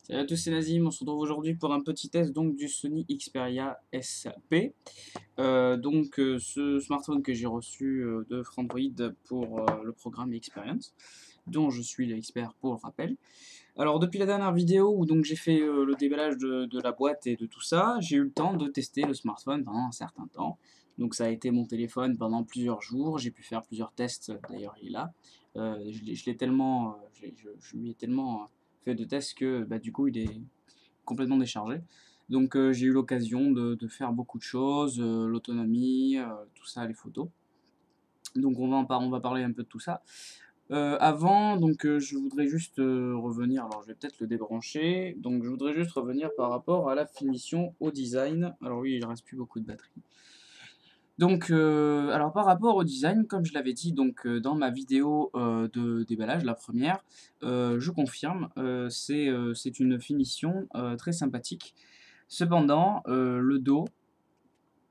Salut à tous, c'est Nazim. On se retrouve aujourd'hui pour un petit test donc du Sony Xperia SP. Ce smartphone que j'ai reçu de Frandroid pour le programme Experience, dont je suis l'expert pour le rappel. Alors depuis la dernière vidéo où donc j'ai fait le déballage de la boîte et de tout ça, j'ai eu le temps de tester le smartphone pendant un certain temps. Donc ça a été mon téléphone pendant plusieurs jours. J'ai pu faire plusieurs tests. D'ailleurs il est là. Je l'ai tellement, je lui ai tellement fait de tests que bah, du coup il est complètement déchargé. Donc j'ai eu l'occasion de faire beaucoup de choses, l'autonomie, tout ça, les photos. Donc on va parler un peu de tout ça. Avant, donc je voudrais juste revenir, alors je vais peut-être le débrancher, donc je voudrais juste revenir par rapport à la finition, au design. Alors oui, il reste plus beaucoup de batterie. Donc, alors par rapport au design, comme je l'avais dit donc dans ma vidéo de déballage, la première, je confirme, c'est une finition très sympathique. Cependant, le dos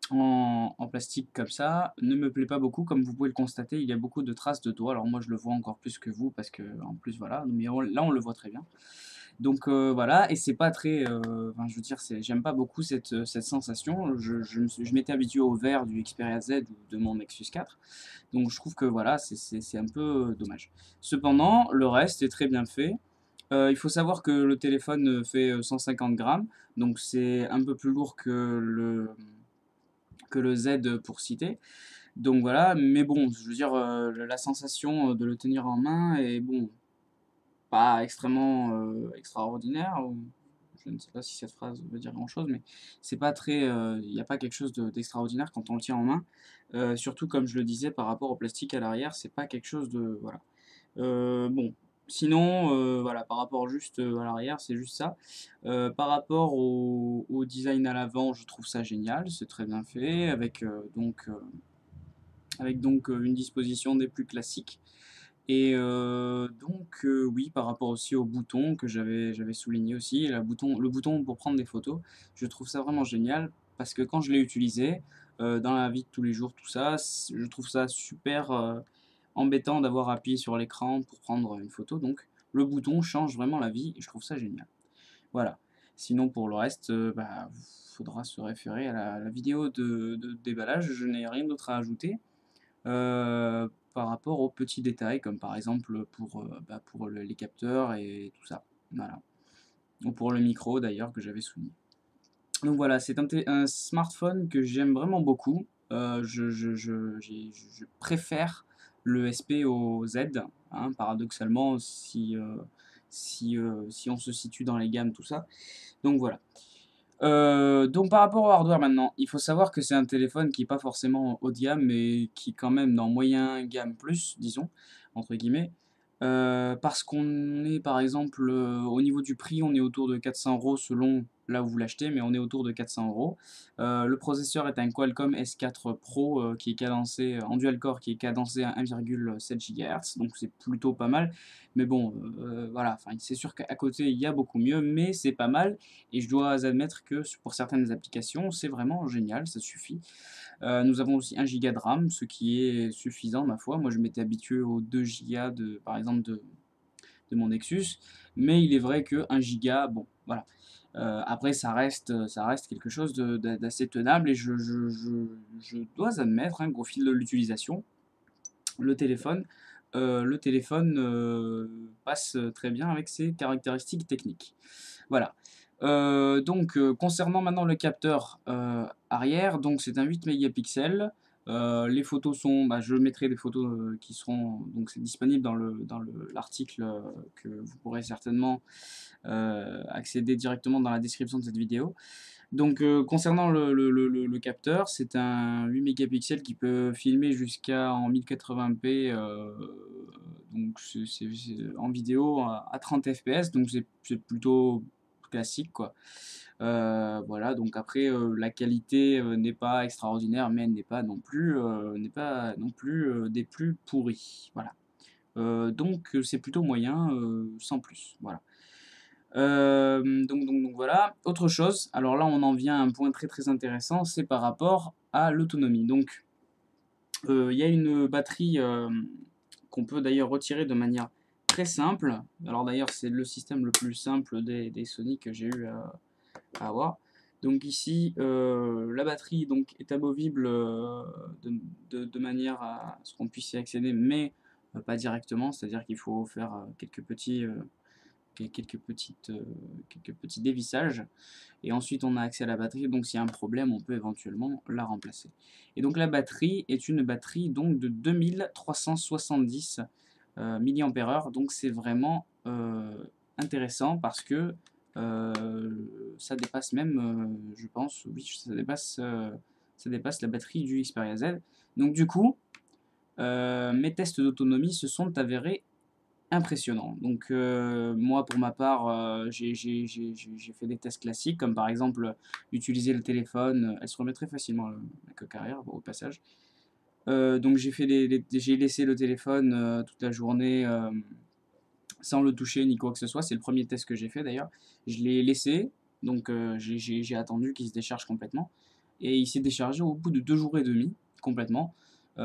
en plastique comme ça ne me plaît pas beaucoup. Comme vous pouvez le constater, il y a beaucoup de traces de doigts. Alors moi, je le vois encore plus que vous parce que en plus, voilà, mais là, on le voit très bien. Donc voilà, et c'est pas très, enfin, je veux dire, j'aime pas beaucoup cette sensation. Je m'étais habitué au vert du Xperia Z ou de mon Nexus 4, donc je trouve que voilà, c'est un peu dommage. Cependant, le reste est très bien fait. Il faut savoir que le téléphone fait 150 grammes, donc c'est un peu plus lourd que le Z pour citer. Donc voilà, mais bon, je veux dire, la sensation de le tenir en main est bon, pas extrêmement extraordinaire. Je ne sais pas si cette phrase veut dire grand-chose, mais c'est pas très, il n'y a pas quelque chose d'extraordinaire quand on le tient en main. Surtout comme je le disais par rapport au plastique à l'arrière, c'est pas quelque chose de voilà. Bon, sinon, voilà, par rapport juste à l'arrière, c'est juste ça. Par rapport au design à l'avant, je trouve ça génial, c'est très bien fait, avec donc une disposition des plus classiques. Et oui, par rapport aussi au bouton que j'avais souligné aussi, le bouton pour prendre des photos, je trouve ça vraiment génial parce que quand je l'ai utilisé, dans la vie de tous les jours, tout ça, je trouve ça super embêtant d'avoir appuyé sur l'écran pour prendre une photo. Donc le bouton change vraiment la vie et je trouve ça génial. Voilà. Sinon pour le reste, bah, faudra se référer à la vidéo de déballage, je n'ai rien d'autre à ajouter. Par rapport aux petits détails, comme par exemple pour les capteurs et tout ça. Voilà. Ou pour le micro d'ailleurs que j'avais souligné. Donc voilà, c'est un smartphone que j'aime vraiment beaucoup. Je préfère le SP au Z, hein, paradoxalement, si on se situe dans les gammes, tout ça. Donc voilà. Donc par rapport au hardware maintenant, il faut savoir que c'est un téléphone qui est pas forcément haut de gamme, mais qui est quand même dans moyen gamme plus, disons, entre guillemets. Parce qu'on est par exemple, au niveau du prix, on est autour de 400 € selon là où vous l'achetez, mais on est autour de 400 €. Le processeur est un Qualcomm S4 Pro, qui est cadencé en dual core, qui est cadencé à 1,7 GHz, donc c'est plutôt pas mal. Mais bon, voilà, enfin, c'est sûr qu'à côté, il y a beaucoup mieux, mais c'est pas mal et je dois admettre que pour certaines applications, c'est vraiment génial, ça suffit. Nous avons aussi 1 giga de RAM, ce qui est suffisant ma foi. Moi, je m'étais habitué aux 2 gigas par exemple de mon Nexus, mais il est vrai que 1 giga, bon, voilà. Après ça reste quelque chose d'assez tenable et je dois admettre, hein, qu'au fil de l'utilisation, le téléphone, passe très bien avec ses caractéristiques techniques. Voilà. Concernant maintenant le capteur, arrière, donc c'est un 8 mégapixels. Les photos sont, bah, je mettrai des photos, qui seront donc c'est disponible l'article, que vous pourrez certainement, accéder directement dans la description de cette vidéo. Donc concernant le capteur, c'est un 8 mégapixels qui peut filmer jusqu'à en 1080p, donc c'est en vidéo à 30 fps, donc c'est plutôt classique quoi. Voilà, donc après, la qualité, n'est pas extraordinaire, mais elle n'est pas non plus, des plus pourries, voilà. C'est plutôt moyen, sans plus, voilà. Donc voilà. Autre chose, alors là on en vient à un point très très intéressant, c'est par rapport à l'autonomie. Donc il y a une batterie qu'on peut d'ailleurs retirer de manière très simple. Alors d'ailleurs, c'est le système le plus simple des Sony que j'ai eu à avoir. Donc ici, la batterie donc, est amovible de manière à ce qu'on puisse y accéder, mais pas directement. C'est-à-dire qu'il faut faire quelques petits dévissages. Et ensuite, on a accès à la batterie. Donc s'il y a un problème, on peut éventuellement la remplacer. Et donc la batterie est une batterie donc, de 2370 mAh. Donc c'est vraiment intéressant parce que ça dépasse même, je pense, oui, ça dépasse la batterie du Xperia Z. Donc du coup, mes tests d'autonomie se sont avérés impressionnants. Donc moi, pour ma part, j'ai fait des tests classiques, comme par exemple utiliser le téléphone. Elle se remet très facilement, la coque arrière, bon, au passage. Donc j'ai laissé le téléphone toute la journée sans le toucher ni quoi que ce soit. C'est le premier test que j'ai fait d'ailleurs. Je l'ai laissé, donc j'ai attendu qu'il se décharge complètement. Et il s'est déchargé au bout de 2 jours et demi, complètement,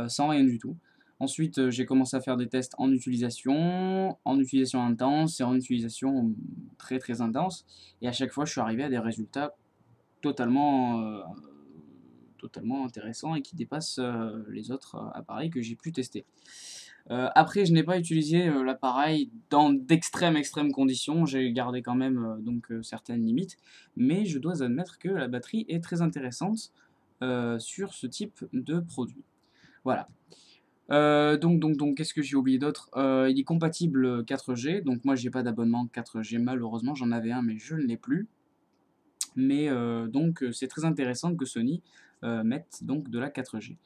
sans rien du tout. Ensuite, j'ai commencé à faire des tests en utilisation intense et en utilisation très très intense. Et à chaque fois, je suis arrivé à des résultats totalement, totalement intéressants et qui dépassent les autres appareils que j'ai pu tester. Après, je n'ai pas utilisé l'appareil dans d'extrêmes conditions. J'ai gardé quand même certaines limites. Mais je dois admettre que la batterie est très intéressante sur ce type de produit. Voilà. Donc qu'est-ce que j'ai oublié d'autre? Il est compatible 4G. Donc moi, j'ai pas d'abonnement 4G malheureusement. J'en avais un, mais je ne l'ai plus. Mais c'est très intéressant que Sony mette donc de la 4G.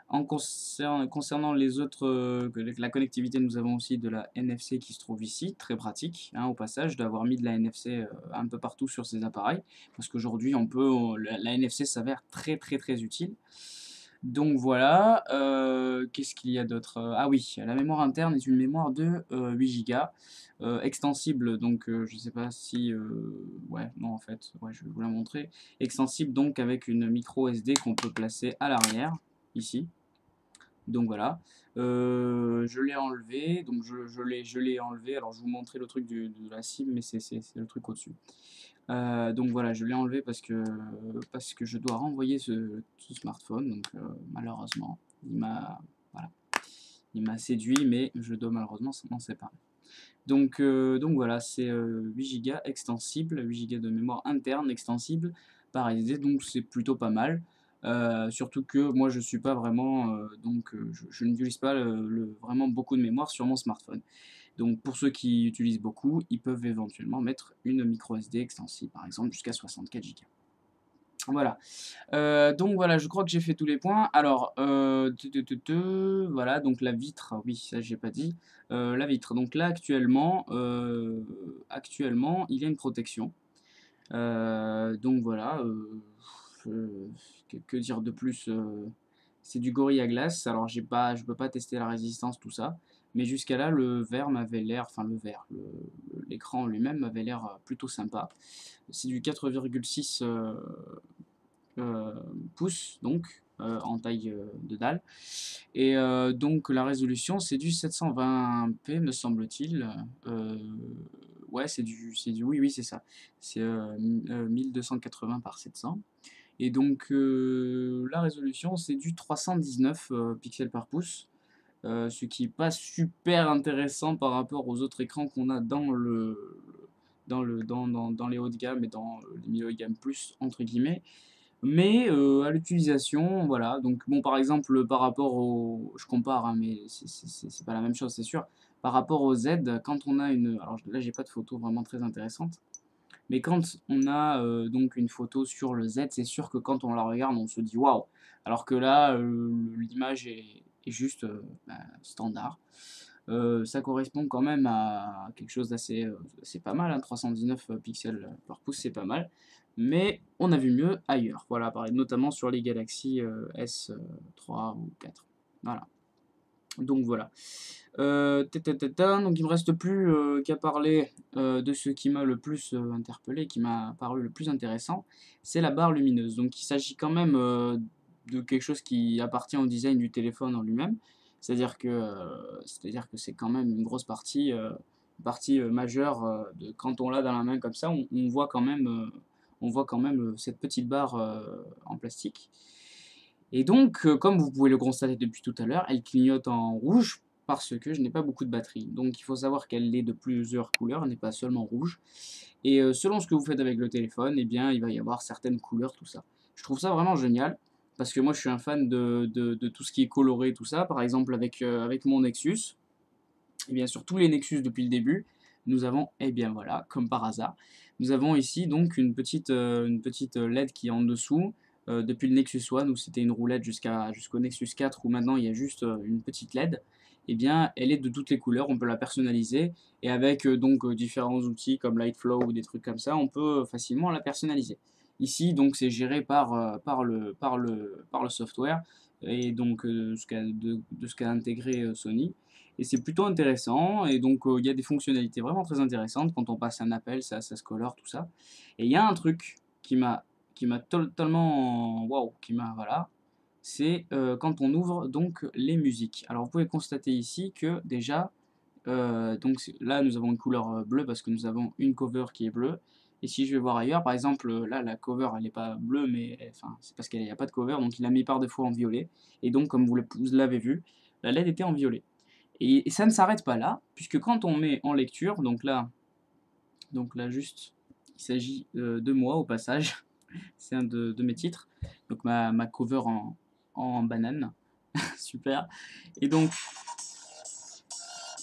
Concernant les autres, la connectivité, nous avons aussi de la NFC qui se trouve ici, très pratique, hein, au passage, d'avoir mis de la NFC un peu partout sur ces appareils, parce qu'aujourd'hui, la NFC s'avère très utile. Donc voilà, qu'est-ce qu'il y a d'autre? Ah oui, la mémoire interne est une mémoire de 8 Go, extensible, donc je sais pas si... ouais, non en fait, ouais, je vais vous la montrer. Extensible donc avec une micro SD qu'on peut placer à l'arrière, ici. Donc voilà, je l'ai enlevé, donc je l'ai enlevé, alors je vous montrais le truc de la cible, mais c'est le truc au-dessus. Donc voilà, je l'ai enlevé parce que je dois renvoyer ce smartphone, donc malheureusement, voilà, il m'a séduit, mais je dois malheureusement m'en séparer. Donc voilà, c'est 8 Go extensible, 8 Go de mémoire interne extensible par SD, donc c'est plutôt pas mal. Surtout que moi je suis pas vraiment, je n'utilise pas vraiment beaucoup de mémoire sur mon smartphone. Donc pour ceux qui utilisent beaucoup, ils peuvent éventuellement mettre une micro SD extensible, par exemple jusqu'à 64 Go. Voilà. Donc voilà, je crois que j'ai fait tous les points. Alors, voilà, donc la vitre, oui, ça j'ai pas dit. La vitre, donc là actuellement, il y a une protection. Donc voilà, que dire de plus? C'est du Gorilla Glass, alors je peux pas tester la résistance, tout ça. Mais jusqu'à là, le verre m'avait l'air, enfin le verre, l'écran lui-même m'avait l'air plutôt sympa. C'est du 4,6 pouces, donc en taille de dalle. Et donc la résolution, c'est du 720p, me semble-t-il. Ouais, oui, c'est ça. C'est 1280 par 700. Et donc la résolution, c'est du 319 pixels par pouce. Ce qui n'est pas super intéressant par rapport aux autres écrans qu'on a dans les hauts de gamme et dans les milieux de gamme plus, entre guillemets. Mais à l'utilisation, voilà, donc bon, par exemple, par rapport au... Je compare, hein, mais c'est pas la même chose, c'est sûr. Par rapport au Z, quand on a une... Alors là, j'ai pas de photo vraiment très intéressante. Mais quand on a donc une photo sur le Z, c'est sûr que quand on la regarde, on se dit waouh. Alors que là, l'image est juste standard. Ça correspond quand même à quelque chose d'assez c'est pas mal, hein, 319 pixels par pouce, c'est pas mal. Mais on a vu mieux ailleurs. Voilà, notamment sur les Galaxy S3 ou 4. Voilà. Donc voilà. Donc il me reste plus qu'à parler de ce qui m'a le plus interpellé, qui m'a paru le plus intéressant, c'est la barre lumineuse. Donc il s'agit quand même de quelque chose qui appartient au design du téléphone en lui-même. C'est-à-dire que c'est quand même une grosse partie majeure quand on l'a dans la main comme ça, on voit quand même cette petite barre en plastique. Et donc, comme vous pouvez le constater depuis tout à l'heure, elle clignote en rouge parce que je n'ai pas beaucoup de batterie. Donc il faut savoir qu'elle est de plusieurs couleurs, elle n'est pas seulement rouge. Et selon ce que vous faites avec le téléphone, eh bien, il va y avoir certaines couleurs, tout ça. Je trouve ça vraiment génial, parce que moi je suis un fan de tout ce qui est coloré, tout ça. Par exemple, avec mon Nexus, et bien sur tous les Nexus depuis le début, nous avons, eh bien voilà, comme par hasard, nous avons ici donc une petite LED qui est en dessous. Depuis le Nexus One où c'était une roulette jusqu'au Nexus 4 où maintenant il y a juste une petite LED, eh bien elle est de toutes les couleurs, on peut la personnaliser et avec différents outils comme Lightflow ou des trucs comme ça, on peut facilement la personnaliser. Ici donc c'est géré par le software et donc de ce qu'a intégré Sony. Et c'est plutôt intéressant, et donc il y a des fonctionnalités vraiment très intéressantes. Quand on passe un appel, ça se colore, tout ça. Et il y a un truc qui m'a totalement, waouh, voilà, c'est quand on ouvre donc les musiques. Alors vous pouvez constater ici que déjà, donc là nous avons une couleur bleue parce que nous avons une cover qui est bleue. Et si je vais voir ailleurs, par exemple, là la cover elle n'est pas bleue, mais enfin c'est parce qu'il n'y a pas de cover, donc il l'a mis par défaut en violet. Et donc comme vous l'avez vu, la LED était en violet. Et ça ne s'arrête pas là, puisque quand on met en lecture, donc là juste, il s'agit de moi au passage, c'est un de mes titres, donc ma cover en banane, super. Et donc,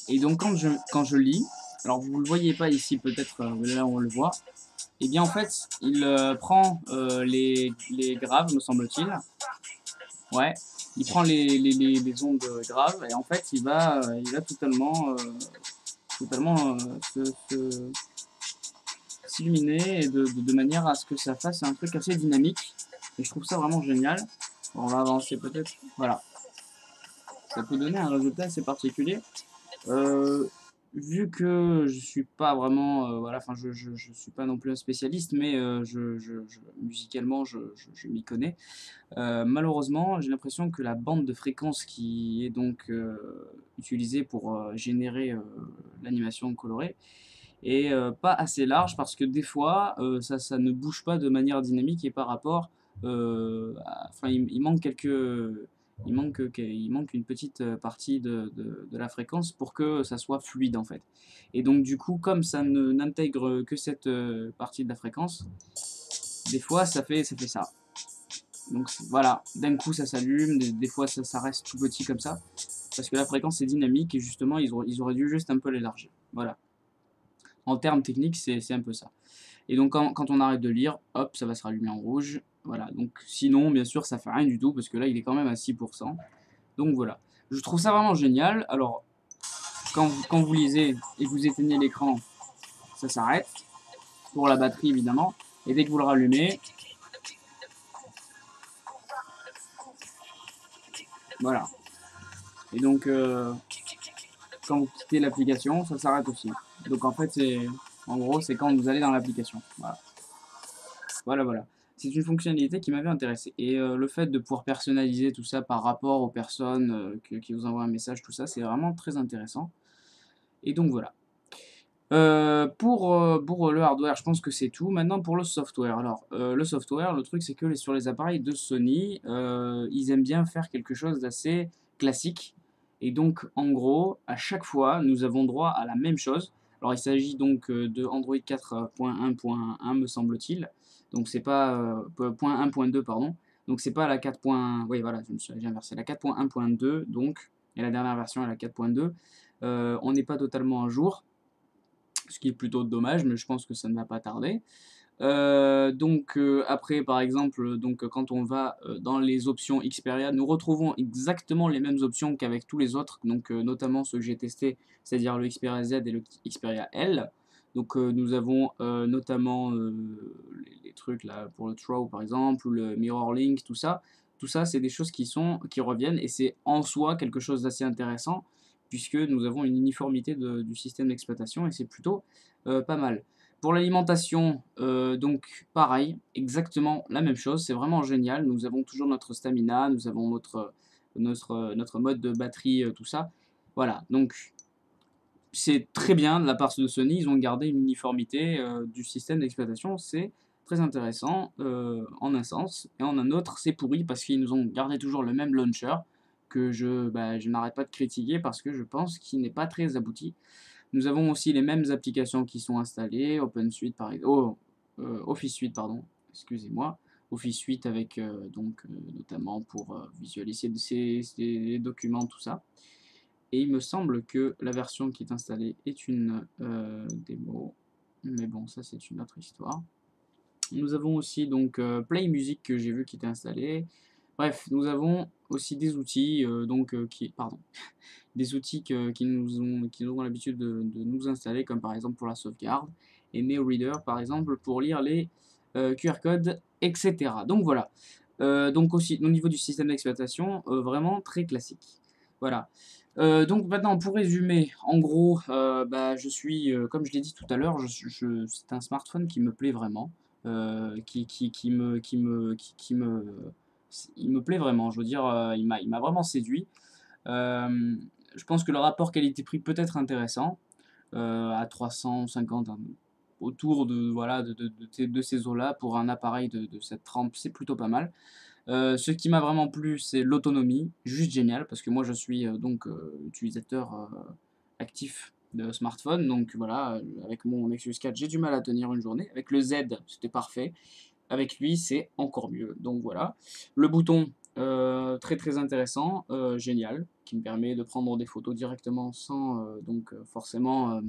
quand je lis, alors vous ne le voyez pas ici, peut-être là on le voit, et bien en fait, il prend les graves, me semble-t-il, ouais, il prend les ondes graves, et en fait, il va totalement s'illuminer et de manière à ce que ça fasse un truc assez dynamique. Et je trouve ça vraiment génial. Bon, on va avancer peut-être. Voilà. Ça peut donner un résultat assez particulier. Euh, Vu que je suis pas vraiment, voilà, enfin je suis pas non plus un spécialiste, mais musicalement je m'y connais. Malheureusement, j'ai l'impression que la bande de fréquence qui est donc utilisée pour générer l'animation colorée et pas assez large parce que des fois ça ne bouge pas de manière dynamique et par rapport enfin il manque une petite partie de la fréquence pour que ça soit fluide en fait. Et donc du coup comme ça n'intègre que cette partie de la fréquence, des fois ça fait ça. Donc voilà, d'un coup ça s'allume, des fois ça reste tout petit comme ça parce que la fréquence est dynamique et justement ils auraient dû juste un peu l'élargir. Voilà. En termes techniques, c'est un peu ça. Et donc quand on arrête de lire, hop, ça va se rallumer en rouge. Voilà, donc sinon, bien sûr, ça fait rien du tout, parce que là, il est quand même à 6%. Donc voilà. Je trouve ça vraiment génial. Alors, quand vous lisez et que vous éteignez l'écran, ça s'arrête. Pour la batterie, évidemment. Et dès que vous le rallumez, voilà. Et donc, quand vous quittez l'application, ça s'arrête aussi. Donc en fait, en gros, c'est quand vous allez dans l'application. Voilà. Voilà, voilà. C'est une fonctionnalité qui m'avait intéressé. Et le fait de pouvoir personnaliser tout ça par rapport aux personnes qui vous envoient un message, tout ça, c'est vraiment très intéressant. Et donc voilà. Pour le hardware, je pense que c'est tout. Maintenant, pour le software. Alors, le software, le truc, c'est que sur les appareils de Sony, ils aiment bien faire quelque chose d'assez classique. Et donc, en gros, à chaque fois, nous avons droit à la même chose. Alors, il s'agit donc de Android 4.1.1, me semble-t-il. Donc, c'est pas point 1.2, pardon. Donc, c'est pas la 4. Oui, voilà, j'ai inversé. La 4.1.2, donc, et la dernière version est la 4.2. On n'est pas totalement à jour, ce qui est plutôt dommage, mais je pense que ça ne va pas tarder. Après, par exemple, quand on va dans les options Xperia, nous retrouvons exactement les mêmes options qu'avec tous les autres, donc notamment ceux que j'ai testés, c'est-à-dire le Xperia Z et le Xperia L. Donc nous avons notamment les trucs là pour le Throw par exemple, ou le Mirror Link, tout ça. Tout ça, c'est des choses qui reviennent, et c'est en soi quelque chose d'assez intéressant, puisque nous avons une uniformité du système d'exploitation, et c'est plutôt pas mal. Pour l'alimentation, donc pareil, exactement la même chose, c'est vraiment génial. Nous avons toujours notre stamina, nous avons notre mode de batterie, tout ça. Voilà, donc c'est très bien de la part de Sony, ils ont gardé une uniformité, du système d'exploitation, c'est très intéressant, en un sens, et en un autre, c'est pourri parce qu'ils nous ont gardé toujours le même launcher que je n'arrête pas de critiquer parce que je pense qu'il n'est pas très abouti. Nous avons aussi les mêmes applications qui sont installées, OpenSuite par ex oh, Office Suite pardon, excusez-moi. Office Suite avec, notamment pour, visualiser ces documents, tout ça. Et il me semble que la version qui est installée est une, démo, mais bon, ça c'est une autre histoire. Nous avons aussi donc, Play Music que j'ai vu qui était installé. Bref, nous avons aussi des outils, des outils qui ont l'habitude de nous installer, comme par exemple pour la sauvegarde, et NeoReader par exemple pour lire les, QR codes, etc. Donc voilà. Donc aussi au niveau du système d'exploitation, vraiment très classique. Voilà. Donc maintenant pour résumer, en gros, je suis, comme je l'ai dit tout à l'heure, c'est un smartphone qui me plaît vraiment, il me plaît vraiment. Je veux dire, il m'a vraiment séduit. Je pense que le rapport qualité-prix peut être intéressant, à 350, hein, autour de voilà, de ces eaux-là pour un appareil de cette trempe, c'est plutôt pas mal. Ce qui m'a vraiment plu, c'est l'autonomie, juste génial, parce que moi je suis, utilisateur, actif de smartphone, donc voilà, avec mon Nexus 4, j'ai du mal à tenir une journée. Avec le Z, c'était parfait. Avec lui, c'est encore mieux, donc voilà. Le bouton, très, très intéressant, génial, qui me permet de prendre des photos directement sans, forcément,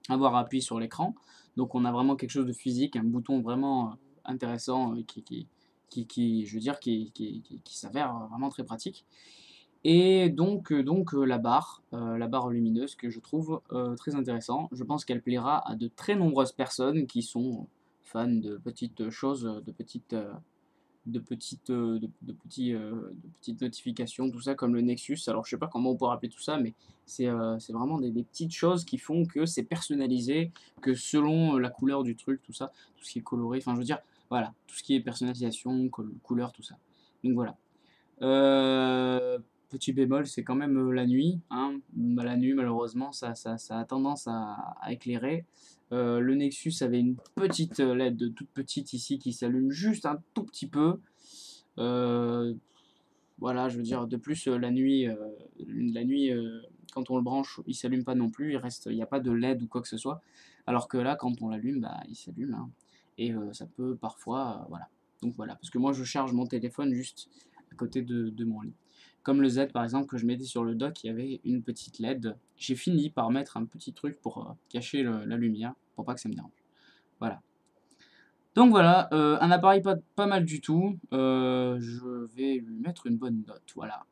avoir à appuyer sur l'écran. Donc on a vraiment quelque chose de physique, un bouton vraiment, intéressant, je veux dire, qui s'avère, vraiment très pratique. Et donc la barre lumineuse que je trouve, très intéressant. Je pense qu'elle plaira à de très nombreuses personnes qui sont fans de petites choses, de petites notifications, tout ça, comme le Nexus. Alors je sais pas comment on pourrait appeler tout ça, mais c'est vraiment des petites choses qui font que c'est personnalisé, que selon, la couleur du truc, tout ça, tout ce qui est coloré, enfin je veux dire, voilà, tout ce qui est personnalisation, couleur, tout ça. Donc voilà. Petit bémol, c'est quand même, la nuit, hein. La nuit malheureusement ça a tendance à éclairer. Le Nexus avait une petite, LED toute petite ici qui s'allume juste un tout petit peu. Heu, voilà, je veux dire de plus, la nuit, quand on le branche, il s'allume pas non plus, il y a pas de LED ou quoi que ce soit. Alors que là, quand on l'allume, il s'allume, hein, et ça peut parfois, voilà. Donc voilà, parce que moi je charge mon téléphone juste à côté de mon lit. Comme le Z par exemple que je mettais sur le dock, il y avait une petite LED. J'ai fini par mettre un petit truc pour, cacher la lumière, pour pas que ça me dérange. Voilà. Donc voilà, un appareil pas mal du tout, je vais lui mettre une bonne note, voilà.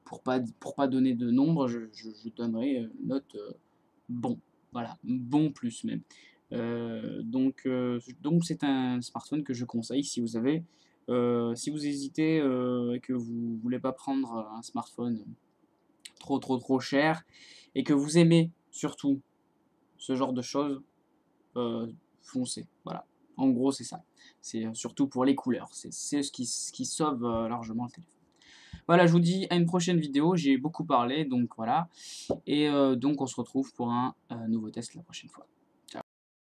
Pour pas donner de nombre, je donnerai, une note, bon, voilà, bon plus même. Donc c'est un smartphone que je conseille si vous avez, si vous hésitez, et que vous voulez pas prendre, un smartphone trop cher et que vous aimez surtout ce genre de choses, foncez, voilà. En gros, c'est ça. C'est, surtout pour les couleurs, c'est ce qui sauve, largement le téléphone. Voilà, je vous dis à une prochaine vidéo, j'ai beaucoup parlé, donc voilà, et donc on se retrouve pour un, nouveau test la prochaine fois.